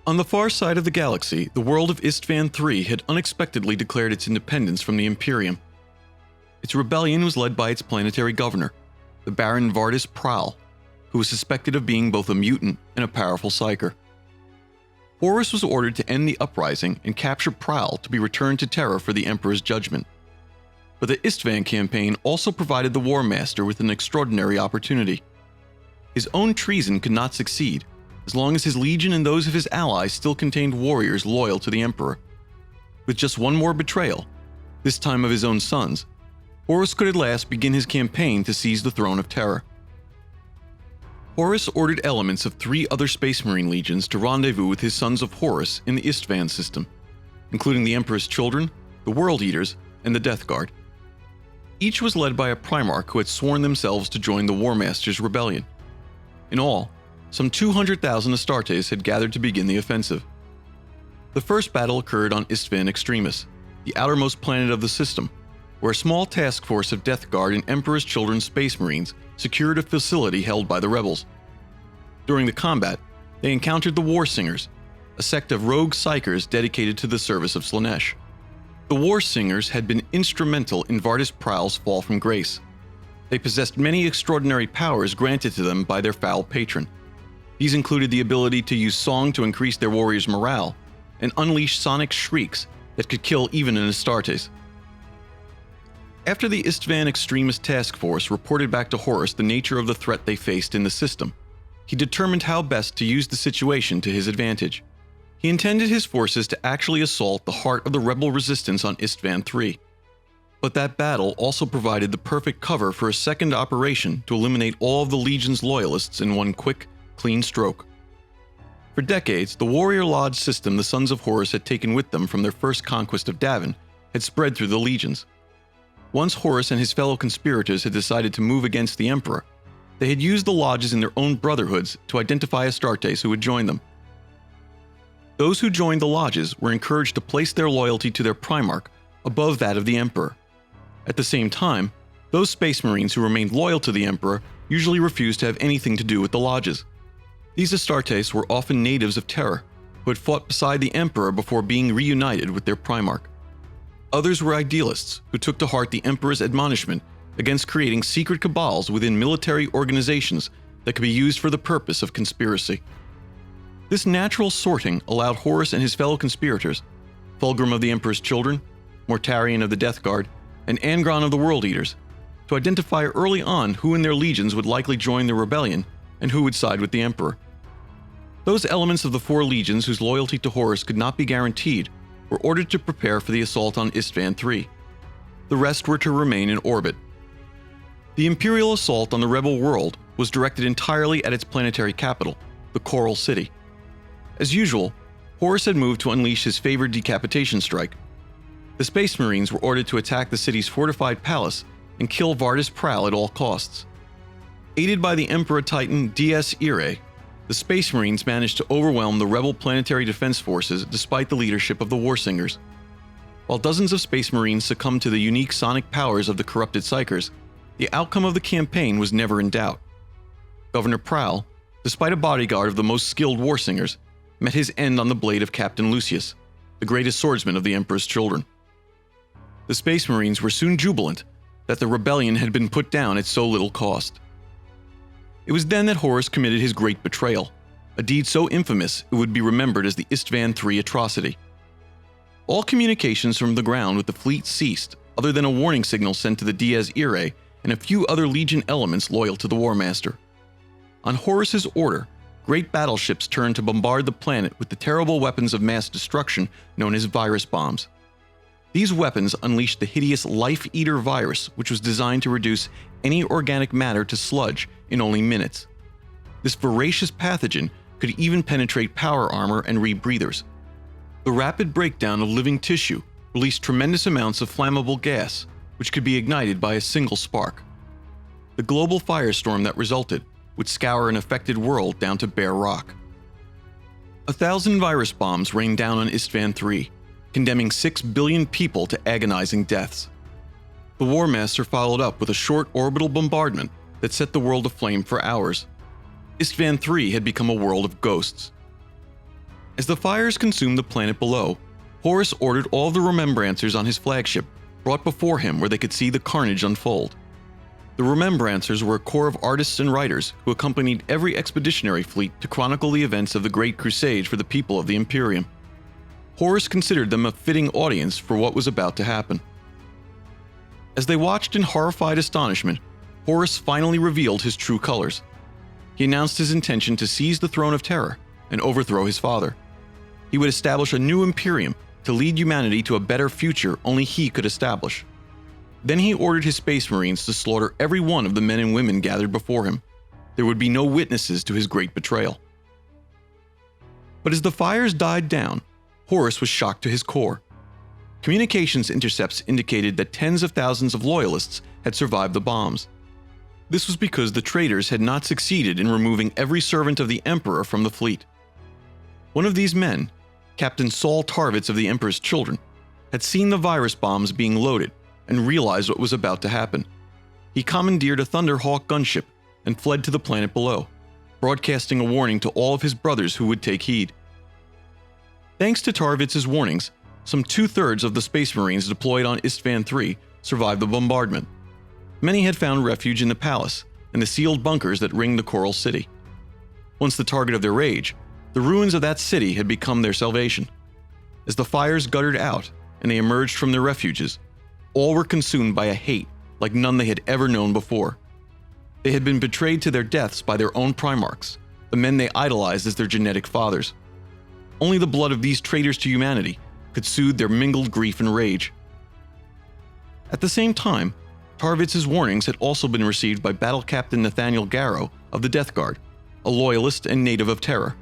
On the far side of the galaxy, the world of Isstvan III had unexpectedly declared its independence from the Imperium. Its rebellion was led by its planetary governor, the Baron Vardus Praal, who was suspected of being both a mutant and a powerful psyker. Horus was ordered to end the uprising and capture Praal to be returned to Terra for the Emperor's judgment. But the Istvaan campaign also provided the War Master with an extraordinary opportunity. His own treason could not succeed, as long as his legion and those of his allies still contained warriors loyal to the Emperor. With just one more betrayal, this time of his own sons, Horus could at last begin his campaign to seize the throne of Terra. Horus ordered elements of 3 other Space Marine legions to rendezvous with his Sons of Horus in the Isstvan System, including the Emperor's children, the World Eaters, and the Death Guard. Each was led by a primarch who had sworn themselves to join the War Master's rebellion. In all, some 200,000 Astartes had gathered to begin the offensive. The first battle occurred on Isstvan Extremis, the outermost planet of the system, where a small task force of Death Guard and Emperor's Children's Space Marines secured a facility held by the rebels. During the combat, they encountered the War Singers, a sect of rogue psykers dedicated to the service of Slaanesh. The War Singers had been instrumental in Vardus Praal's fall from grace. They possessed many extraordinary powers granted to them by their foul patron. These included the ability to use song to increase their warriors' morale and unleash sonic shrieks that could kill even an Astartes. After the Isstvan Extremis Task Force reported back to Horus the nature of the threat they faced in the system, he determined how best to use the situation to his advantage. He intended his forces to actually assault the heart of the rebel resistance on Isstvan III. But that battle also provided the perfect cover for a second operation to eliminate all of the Legion's loyalists in one quick, clean stroke. For decades, the warrior lodge system the Sons of Horus had taken with them from their first conquest of Davin had spread through the legions. Once Horus and his fellow conspirators had decided to move against the Emperor, they had used the lodges in their own brotherhoods to identify Astartes who would join them. Those who joined the lodges were encouraged to place their loyalty to their primarch above that of the Emperor. At the same time, those Space Marines who remained loyal to the Emperor usually refused to have anything to do with the lodges. These Astartes were often natives of Terra, who had fought beside the Emperor before being reunited with their primarch. Others were idealists who took to heart the Emperor's admonishment against creating secret cabals within military organizations that could be used for the purpose of conspiracy. This natural sorting allowed Horus and his fellow conspirators, Fulgrim of the Emperor's Children, Mortarion of the Death Guard, and Angron of the World Eaters, to identify early on who in their legions would likely join the rebellion and who would side with the Emperor. Those elements of the 4 legions whose loyalty to Horus could not be guaranteed were ordered to prepare for the assault on Isstvan III. The rest were to remain in orbit. The Imperial assault on the rebel world was directed entirely at its planetary capital, the Choral City. As usual, Horus had moved to unleash his favored Decapitation strike. The Space Marines were ordered to attack the city's fortified palace and kill Vardus Praal at all costs. Aided by the Emperor Titan Dies Irae, the Space Marines managed to overwhelm the rebel planetary defense forces despite the leadership of the War Singers. While dozens of Space Marines succumbed to the unique sonic powers of the corrupted psykers, the outcome of the campaign was never in doubt. Governor Praal, despite a bodyguard of the most skilled War Singers, met his end on the blade of Captain Lucius, the greatest swordsman of the Emperor's children. The Space Marines were soon jubilant that the rebellion had been put down at so little cost. It was then that Horus committed his great betrayal, a deed so infamous it would be remembered as the Isstvan III Atrocity. All communications from the ground with the fleet ceased, other than a warning signal sent to the Dies Irae and a few other Legion elements loyal to the War Master. On Horus's order, great battleships turned to bombard the planet with the terrible weapons of mass destruction known as virus bombs. These weapons unleashed the hideous Life-Eater virus, which was designed to reduce any organic matter to sludge in only minutes. This voracious pathogen could even penetrate power armor and rebreathers. The rapid breakdown of living tissue released tremendous amounts of flammable gas, which could be ignited by a single spark. The global firestorm that resulted would scour an affected world down to bare rock. 1,000 virus bombs rained down on Isstvan III, condemning 6 billion people to agonizing deaths. The War Master followed up with a short orbital bombardment that set the world aflame for hours. Isstvan III had become a world of ghosts. As the fires consumed the planet below, Horus ordered all the remembrancers on his flagship brought before him where they could see the carnage unfold. The remembrancers were a corps of artists and writers who accompanied every expeditionary fleet to chronicle the events of the Great Crusade for the people of the Imperium. Horus considered them a fitting audience for what was about to happen. As they watched in horrified astonishment, Horus finally revealed his true colors. He announced his intention to seize the throne of terror and overthrow his father. He would establish a new Imperium to lead humanity to a better future only he could establish. Then he ordered his Space Marines to slaughter every one of the men and women gathered before him. There would be no witnesses to his great betrayal. But as the fires died down, Horus was shocked to his core. Communications intercepts indicated that tens of thousands of Loyalists had survived the bombs. This was because the traitors had not succeeded in removing every servant of the Emperor from the fleet. One of these men, Captain Saul Tarvitz of the Emperor's Children, had seen the virus bombs being loaded and realized what was about to happen. He commandeered a Thunderhawk gunship and fled to the planet below, broadcasting a warning to all of his brothers who would take heed. Thanks to Tarvitz's warnings, some 2/3 of the Space Marines deployed on Isstvan III survived the bombardment. Many had found refuge in the palace and the sealed bunkers that ringed the Choral City. Once the target of their rage, the ruins of that city had become their salvation. As the fires guttered out and they emerged from their refuges, all were consumed by a hate like none they had ever known before. They had been betrayed to their deaths by their own primarchs, the men they idolized as their genetic fathers. Only the blood of these traitors to humanity could soothe their mingled grief and rage. At the same time, Tarvitz's warnings had also been received by Battle Captain Nathaniel Garrow of the Death Guard, a loyalist and native of Terra.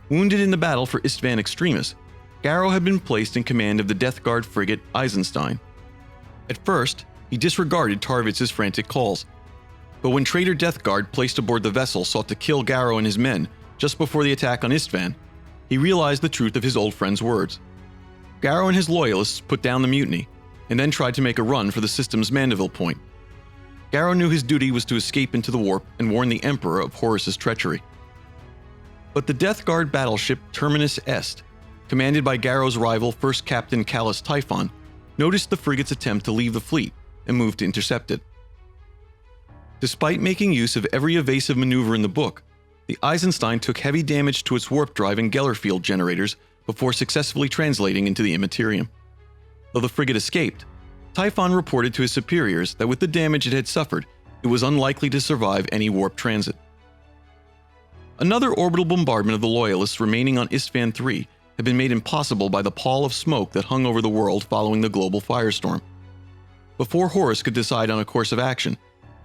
Wounded in the battle for Isstvan Extremis, Garrow had been placed in command of the Death Guard frigate Eisenstein. At first, he disregarded Tarvitz's frantic calls, but when traitor Death Guard placed aboard the vessel sought to kill Garrow and his men just before the attack on Isstvan, he realized the truth of his old friend's words. Garrow and his loyalists put down the mutiny, and then tried to make a run for the system's Mandeville point. Garrow knew his duty was to escape into the warp and warn the Emperor of Horus's treachery. But the Death Guard battleship Terminus Est, commanded by Garrow's rival First Captain Callus Typhon, noticed the frigate's attempt to leave the fleet and moved to intercept it. Despite making use of every evasive maneuver in the book, the Eisenstein took heavy damage to its warp drive and Gellerfield generators before successfully translating into the Immaterium. Though the frigate escaped, Typhon reported to his superiors that with the damage it had suffered, it was unlikely to survive any warp transit. Another orbital bombardment of the Loyalists remaining on Isstvan III had been made impossible by the pall of smoke that hung over the world following the global firestorm. Before Horus could decide on a course of action,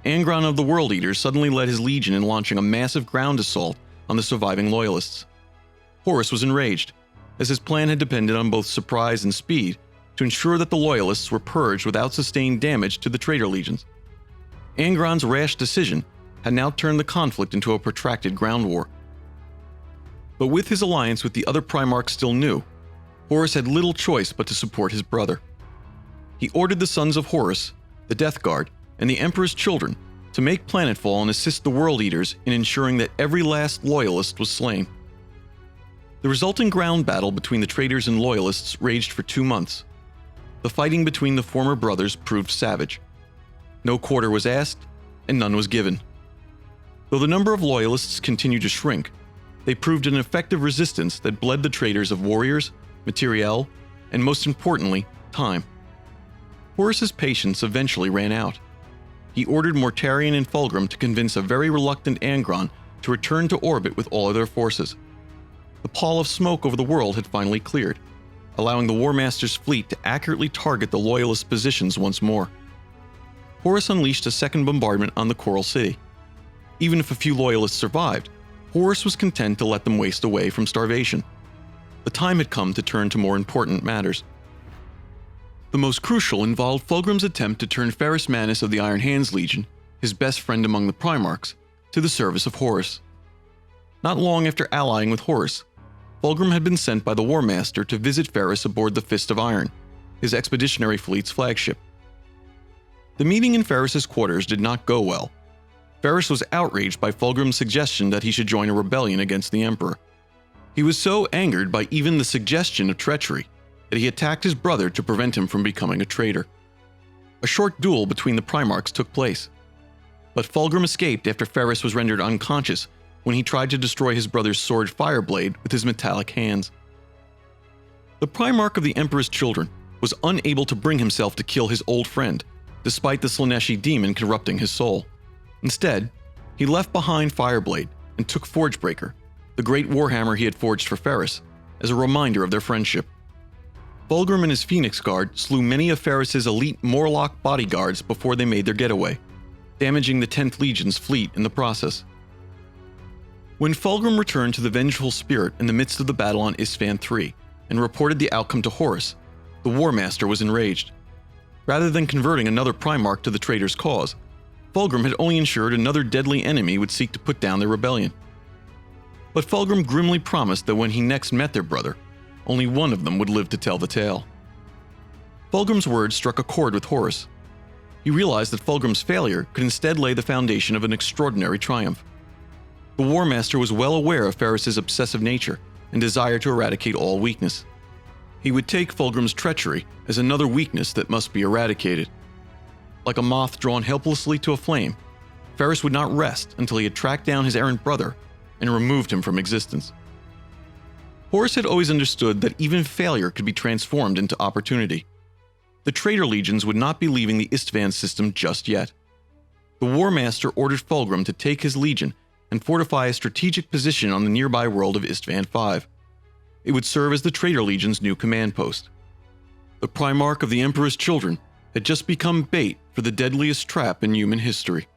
Angron of the World Eaters suddenly led his legion in launching a massive ground assault on the surviving Loyalists. Horus was enraged, as his plan had depended on both surprise and speed to ensure that the Loyalists were purged without sustained damage to the traitor legions. Angron's rash decision had now turned the conflict into a protracted ground war. But with his alliance with the other Primarchs still new, Horus had little choice but to support his brother. He ordered the Sons of Horus, the Death Guard, and the Emperor's Children to make planetfall and assist the World Eaters in ensuring that every last Loyalist was slain. The resulting ground battle between the traitors and Loyalists raged for 2 months. The fighting between the former brothers proved savage. No quarter was asked, and none was given. Though the number of Loyalists continued to shrink, they proved an effective resistance that bled the traitors of warriors, materiel, and most importantly, time. Horus's patience eventually ran out. He ordered Mortarion and Fulgrim to convince a very reluctant Angron to return to orbit with all of their forces. The pall of smoke over the world had finally cleared, allowing the War Master's fleet to accurately target the Loyalist positions once more. Horus unleashed a second bombardment on the Choral City. Even if a few Loyalists survived, Horus was content to let them waste away from starvation. The time had come to turn to more important matters. The most crucial involved Fulgrim's attempt to turn Ferrus Manus of the Iron Hands Legion, his best friend among the Primarchs, to the service of Horus. Not long after allying with Horus, Fulgrim had been sent by the War Master to visit Ferrus aboard the Fist of Iron, his expeditionary fleet's flagship. The meeting in Ferrus's quarters did not go well. Ferrus was outraged by Fulgrim's suggestion that he should join a rebellion against the Emperor. He was so angered by even the suggestion of treachery that he attacked his brother to prevent him from becoming a traitor. A short duel between the primarchs took place, but Fulgrim escaped after Ferrus was rendered unconscious when he tried to destroy his brother's sword Fireblade with his metallic hands. The Primarch of the Emperor's Children was unable to bring himself to kill his old friend, despite the Slaaneshi demon corrupting his soul. Instead, he left behind Fireblade and took Forgebreaker, the great warhammer he had forged for Ferrus, as a reminder of their friendship. Fulgrim and his Phoenix Guard slew many of Ferrus's elite Morlock bodyguards before they made their getaway, damaging the 10th Legion's fleet in the process. When Fulgrim returned to the Vengeful Spirit in the midst of the battle on Isstvan III and reported the outcome to Horus, the War Master was enraged. Rather than converting another Primarch to the traitor's cause, Fulgrim had only ensured another deadly enemy would seek to put down their rebellion. But Fulgrim grimly promised that when he next met their brother, only one of them would live to tell the tale. Fulgrim's words struck a chord with Horus. He realized that Fulgrim's failure could instead lay the foundation of an extraordinary triumph. The War Master was well aware of Ferrus's obsessive nature and desire to eradicate all weakness. He would take Fulgrim's treachery as another weakness that must be eradicated. Like a moth drawn helplessly to a flame, Ferrus would not rest until he had tracked down his errant brother and removed him from existence. Horus had always understood that even failure could be transformed into opportunity. The traitor legions would not be leaving the Isstvan system just yet. The War Master ordered Fulgrim to take his legion and fortify a strategic position on the nearby world of Isstvan V. It would serve as the traitor legion's new command post. The Primarch of the Emperor's Children had just become bait for the deadliest trap in human history.